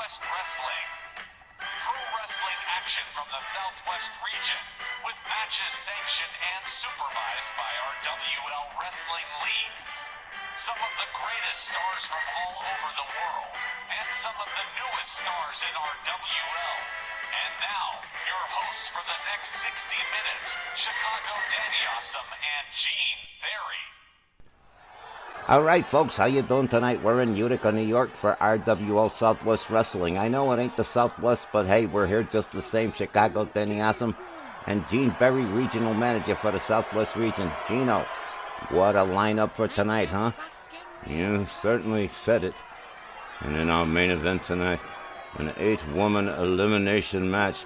Southwest Wrestling. Pro wrestling action from the Southwest region, with matches sanctioned and supervised by RWL Wrestling League. Some of the greatest stars from all over the world, and some of the newest stars in RWL. And now, your hosts for the next 60 minutes, Chicago Danny Awesome and Gene Berry. All right, folks, how you doing tonight? We're in Utica, New York for RWL Southwest Wrestling. I know it ain't the Southwest, but hey, we're here just the same. Chicago Danny Awesome and Gene Berry, Regional Manager for the Southwest region. Gino, what a lineup for tonight, huh? You certainly said it. And in our main event tonight, an 8-woman elimination match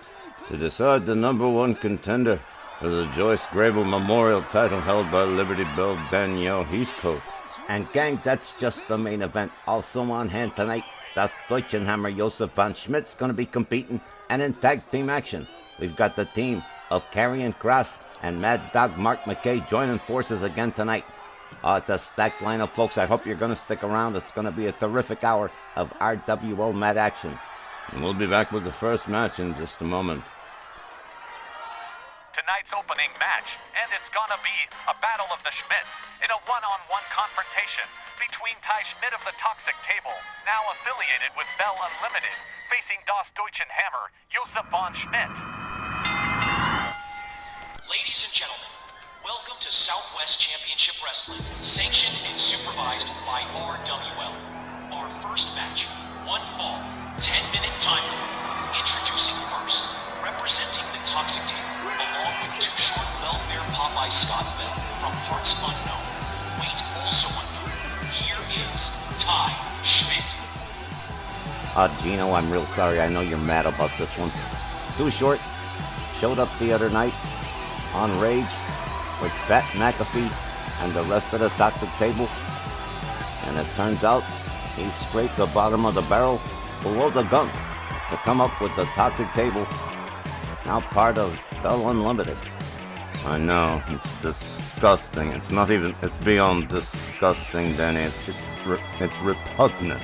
to decide the #1 contender for the Joyce Grable Memorial title held by Liberty Bell Danielle Heathcote. And gang, that's just the main event. Also on hand tonight, das Deutschenhammer Josef von Schmidt's going to be competing, and in tag team action, we've got the team of Karrion Kross and Mad Dog Mark McKay joining forces again tonight. It's a stacked lineup, folks. I hope you're going to stick around. It's going to be a terrific hour of RWL Mad action. And we'll be back with the first match in just a moment. Tonight's opening match, and it's gonna be a battle of the Schmidts in a one-on-one confrontation between Ty Schmidt of the Toxic Table, now affiliated with Bell Unlimited, facing Das Deutschenhammer, Josef von Schmidt. Ladies and gentlemen, welcome to Southwest Championship Wrestling, sanctioned and supervised by RWL. Our first match, one fall, 10-minute time limit. Introducing first, representing the Toxic Table, along with Too Short Welfare Popeye Scott Bell from parts unknown, weight also unknown. Here is Ty Schmidt. Gino, I'm real sorry. I know you're mad about this one. Too Short showed up the other night on Rage with Pat McAfee and the rest of the Toxic Table, and it turns out he scraped the bottom of the barrel below the gunk to come up with the Toxic Table, now part of Bell Unlimited. I know, it's disgusting. It's not even, it's beyond disgusting, Danny. It's repugnant.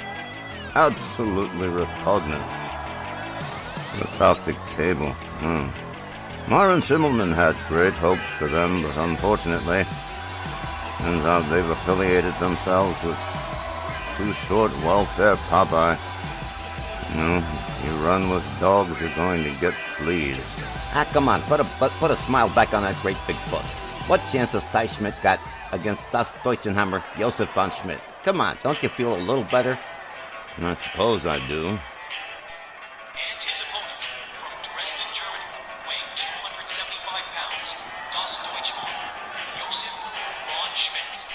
Absolutely repugnant. The Toxic Table. Myron Schimmelman had great hopes for them, but unfortunately, turns out they've affiliated themselves with Too Short Welfare Popeye. You run with dogs, you're going to get fleas. Come on, put a smile back on that great big foot. What chance has Ty Schmidt got against Das Deutschenhammer, Josef von Schmidt? Come on, don't you feel a little better? I suppose I do. And his opponent, from Dresden, Germany, weighing 275 pounds, Das Deutschhammer, Josef von Schmidt.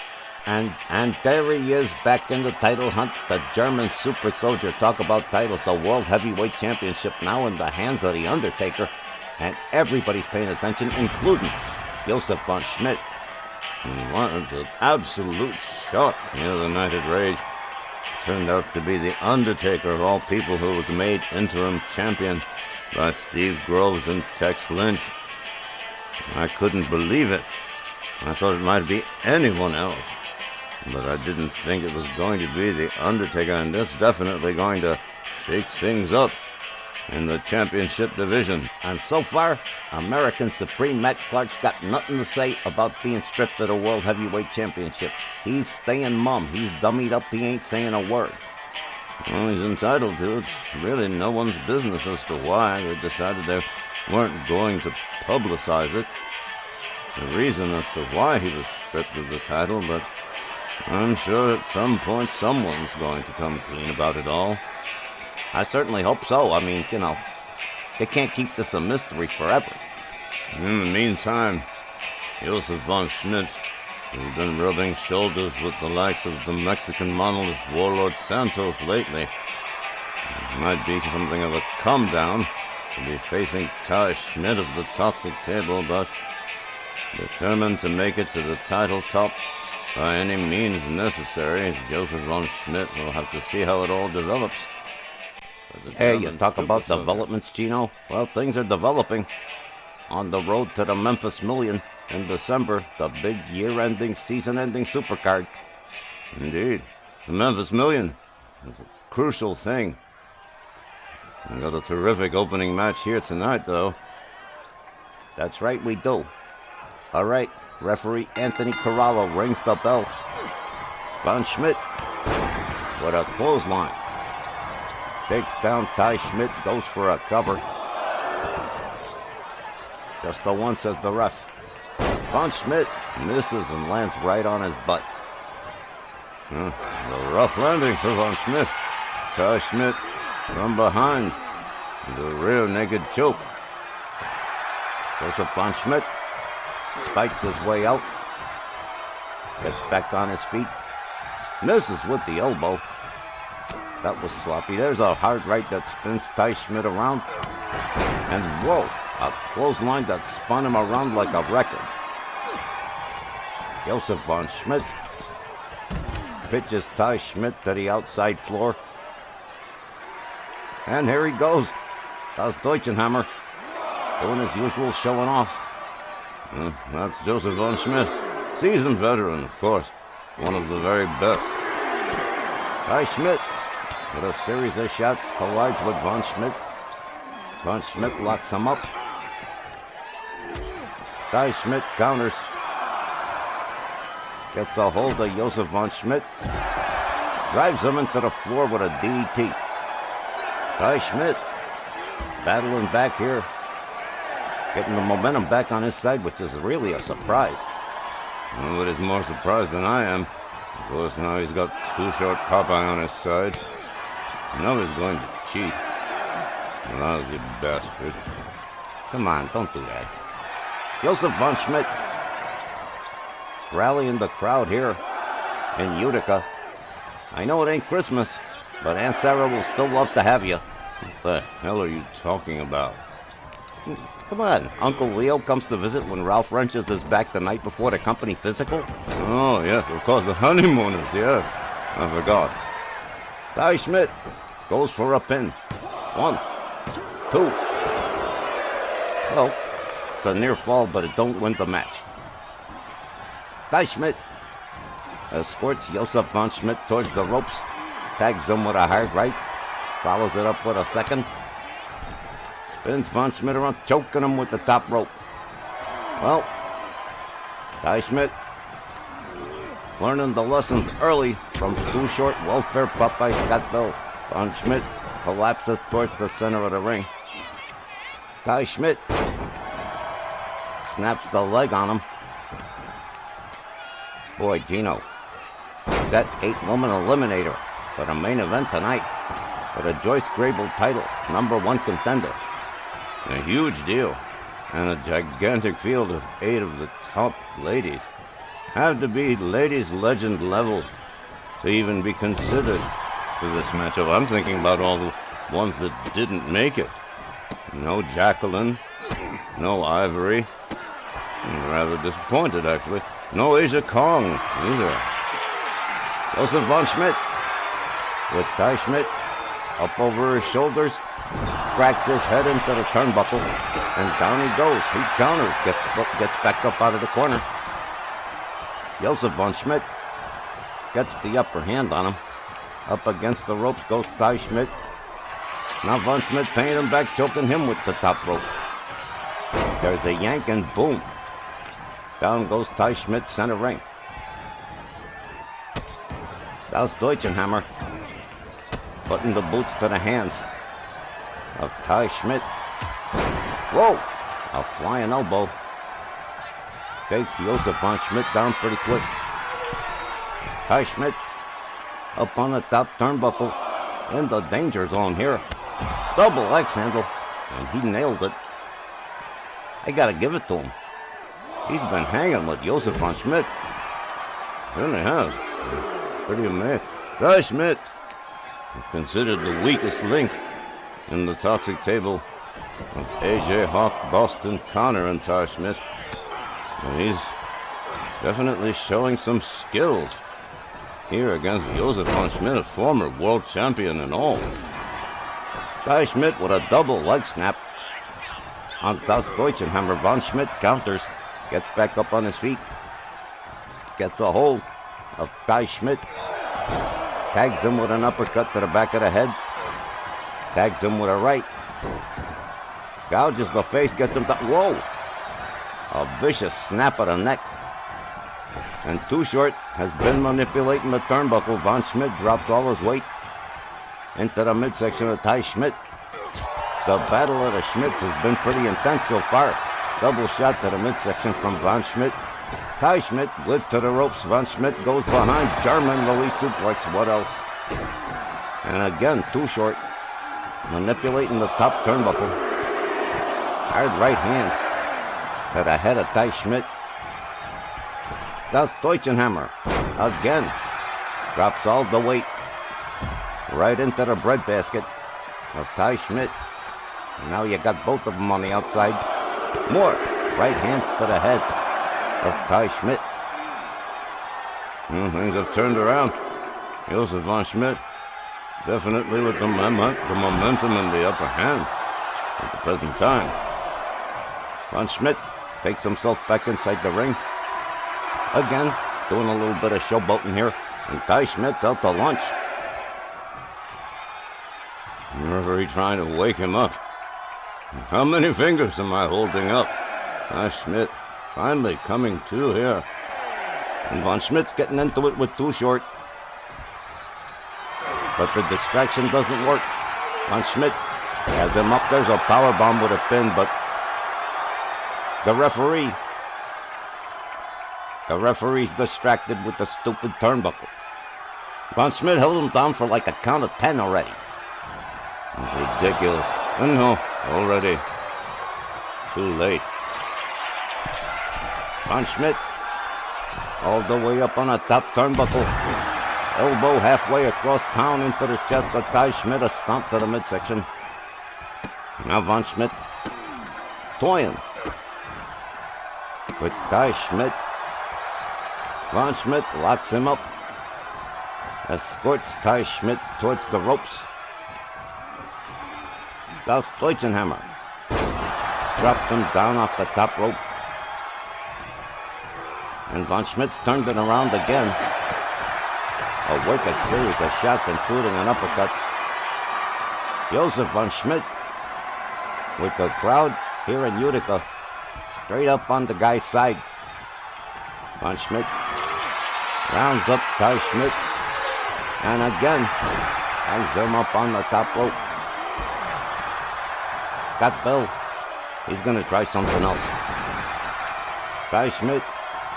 And there he is, back in the title hunt, the German super soldier. Talk about titles, the World Heavyweight Championship now in the hands of The Undertaker. And everybody's paying attention, including Josef von Schmidt. What an absolute shock the other night at Rage. Turned out to be The Undertaker, of all people, who was made interim champion by Steve Groves and Tex Lynch. I couldn't believe it. I thought it might be anyone else. But I didn't think it was going to be The Undertaker, and that's definitely going to shake things up in the championship division. And so far, American Supreme Matt Clark's got nothing to say about being stripped of the World Heavyweight Championship. He's staying mum. He's dummied up. He ain't saying a word. Well, he's entitled to. It's really no one's business as to why they decided they weren't going to publicize it. The reason as to why he was stripped of the title, but I'm sure at some point someone's going to come clean about it all. I certainly hope so. I mean, they can't keep this a mystery forever. In the meantime, Josef von Schmidt has been rubbing shoulders with the likes of the Mexican monolith Warlord Santos lately. It might be something of a come down to be facing Ty Schmidt of the Toxic Table, but determined to make it to the title top by any means necessary, Josef von Schmidt will have to see how it all develops. Hey, you talk about developments, Gino? Well, things are developing. On the road to the Memphis Million in December, the big year-ending, season-ending supercard. Indeed. The Memphis Million is a crucial thing. We got a terrific opening match here tonight, though. That's right, we do. All right, referee Anthony Corallo rings the bell. Von Schmidt with a clothesline. Takes down Ty Schmidt, goes for a cover. Just the one, says the ref. Von Schmidt misses and lands right on his butt. A rough landing for Von Schmidt. Ty Schmidt from behind. The rear naked choke. Josef Von Schmidt fights his way out. Gets back on his feet. Misses with the elbow. That was sloppy. There's a hard right that spins Ty Schmidt around. And whoa, a clothesline that spun him around like a record. Josef Von Schmidt pitches Ty Schmidt to the outside floor. And here he goes. That's Deutschenhammer doing his usual showing off. That's Josef Von Schmidt. Seasoned veteran, of course. One of the very best. Ty Schmidt, with a series of shots, collides with Von Schmidt. Von Schmidt locks him up. Ty Schmidt counters. Gets a hold of Josef Von Schmidt. Drives him into the floor with a DDT. Ty Schmidt battling back here. Getting the momentum back on his side, which is really a surprise. Nobody's more surprised than I am. Of course, now he's got Too Short Popeye on his side. Now he's going to cheat. Lousy bastard. Come on, don't do that. Josef Von Schmidt rallying the crowd here in Utica. I know it ain't Christmas, but Aunt Sarah will still love to have you. What the hell are you talking about? Come on, Uncle Leo comes to visit when Ralph wrenches his back the night before the company physical. Oh, yes, of course, the honeymooners, yes. I forgot. Ty Schmidt goes for a pin. 1, 2. Well, it's a near fall, but it don't win the match. Ty Schmidt escorts Josef Von Schmidt towards the ropes. Tags him with a hard right. Follows it up with a second. Spins Von Schmidt around, choking him with the top rope. Well, Ty Schmidt learning the lessons early from Too Short welfare Popeye Scott Bell. Von Schmidt collapses towards the center of the ring. Ty Schmidt snaps the leg on him. Boy, Gino, that 8-woman eliminator for the main event tonight for the Joyce Grable title, #1 contender. A huge deal. And a gigantic field of 8 of the top ladies. Have to be ladies legend level to even be considered for this matchup. I'm thinking about all the ones that didn't make it. No Jacqueline, no Ivory. I'm rather disappointed, actually. No Asia Kong either. Josef Von Schmidt with Ty Schmidt up over his shoulders, cracks his head into the turnbuckle, and down he goes. He counters, gets back up out of the corner. Josef Von Schmidt gets the upper hand on him. Up against the ropes goes Ty Schmidt. Now Von Schmidt paying him back, choking him with the top rope. There's a yank and boom. Down goes Ty Schmidt, center ring. That's Deutschenhammer putting the boots to the hands of Ty Schmidt. Whoa! A flying elbow. Takes Josef Von Schmidt down pretty quick. Ty Schmidt up on the top turnbuckle in the danger zone here. Double axe handle, and he nailed it. I gotta give it to him. He's been hanging with Josef Von Schmidt. Really has. Pretty amazing. Ty Schmidt is considered the weakest link in the toxic table of AJ Hawk, Boston Connor, and Ty Schmidt. And he's definitely showing some skills here against Josef Von Schmidt, a former world champion and all. Ty Schmidt with a double leg snap on Das Deutschenhammer. Von Schmidt counters, gets back up on his feet, gets a hold of Ty Schmidt, tags him with an uppercut to the back of the head. Tags him with a right. Gouges the face, gets him down. Whoa! A vicious snap of the neck. And Too Short has been manipulating the turnbuckle. Von Schmidt drops all his weight into the midsection of Ty Schmidt. The battle of the Schmidts has been pretty intense so far. Double shot to the midsection from Von Schmidt. Ty Schmidt whipped to the ropes. Von Schmidt goes behind. German release suplex. What else? And again, Too Short manipulating the top turnbuckle. Hard right hands to the head of Ty Schmidt. Das Deutschenhammer again drops all the weight right into the breadbasket of Ty Schmidt. And now you got both of them on the outside. More right hands to the head of Ty Schmidt. Things have turned around. Josef Von Schmidt definitely with the momentum in the upper hand at the present time. Von Schmidt takes himself back inside the ring. Again, doing a little bit of showboating here. And Ty Schmidt's out to lunch. The referee trying to wake him up. How many fingers am I holding up? Ty Schmidt finally coming to here. And Von Schmidt's getting into it with Too Short. But the distraction doesn't work. Von Schmidt has him up. There's a power bomb with a pin, but the referee's distracted with the stupid turnbuckle. Von Schmidt held him down for like a count of 10 already. It's ridiculous. And no, already too late. Von Schmidt all the way up on a top turnbuckle. Elbow halfway across town into the chest of Ty Schmidt. A stomp to the midsection. Now Von Schmidt toying with Ty Schmidt. Von Schmidt locks him up. Escorts Ty Schmidt towards the ropes. Das Deutschenhammer drops him down off the top rope. And Von Schmidt's turned it around again. A wicked series of shots, including an uppercut. Josef Von Schmidt with the crowd here in Utica straight up on the guy's side. Von Schmidt rounds up Ty Schmidt and again hangs him up on the top rope. Scott Bell, he's going to try something else. Ty Schmidt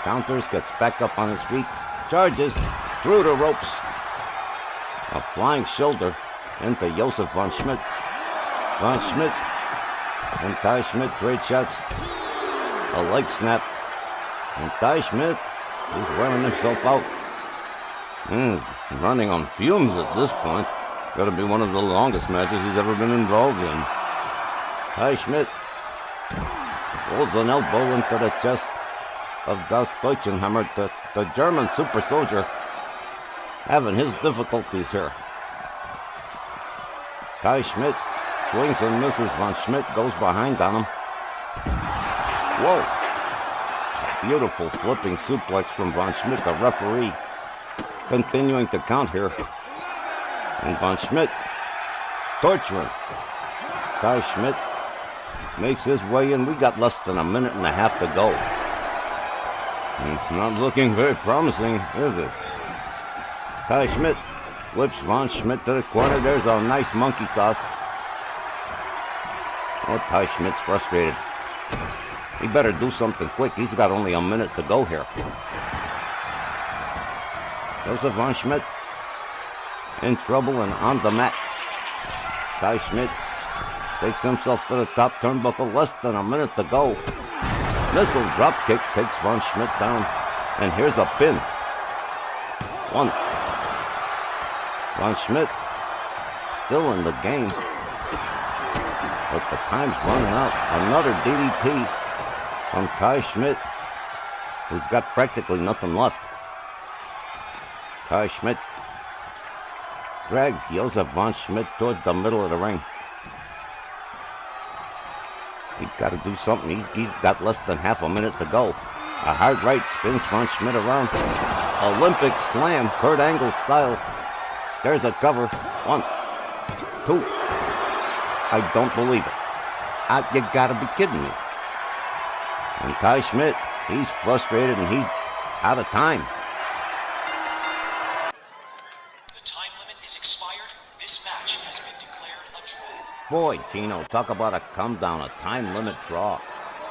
counters, gets back up on his feet, charges through the ropes. A flying shoulder into Josef Von Schmidt. Von Schmidt and Ty Schmidt trade shots. A leg snap. And Ty Schmidt is wearing himself out. He's running on fumes at this point. Got to be one of the longest matches he's ever been involved in. Ty Schmidt rolls an elbow into the chest of Das Deutschenhammer. The German super soldier having his difficulties here. Ty Schmidt swings and misses. Von Schmidt goes behind on him. Whoa! A beautiful flipping suplex from Von Schmidt. The referee continuing to count here. And Von Schmidt torturing Ty Schmidt. Makes his way in. We got less than a minute and a half to go. It's not looking very promising, is it? Ty Schmidt whips Von Schmidt to the corner. There's a nice monkey toss. Oh, Ty Schmidt's frustrated. He better do something quick. He's got only a minute to go here. Josef Von Schmidt in trouble and on the mat. Ty Schmidt takes himself to the top turnbuckle. Less than a minute to go. Missile drop kick takes Von Schmidt down. And here's a pin. One. Von Schmidt still in the game. But the time's running out. Another DDT from Ty Schmidt, who's got practically nothing left. Ty Schmidt drags Josef Von Schmidt towards the middle of the ring. He's got to do something. He's got less than half a minute to go. A hard right spins Von Schmidt around. Olympic slam, Kurt Angle style. There's a cover. 1, 2. I don't believe it. You gotta be kidding me. And Ty Schmidt, he's frustrated and he's out of time. The time limit is expired. This match has been declared a draw. Boy, Chino, talk about a come down, a time limit draw.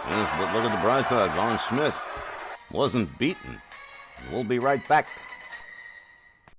Yes, but look at the bright side. Von Schmidt wasn't beaten. We'll be right back.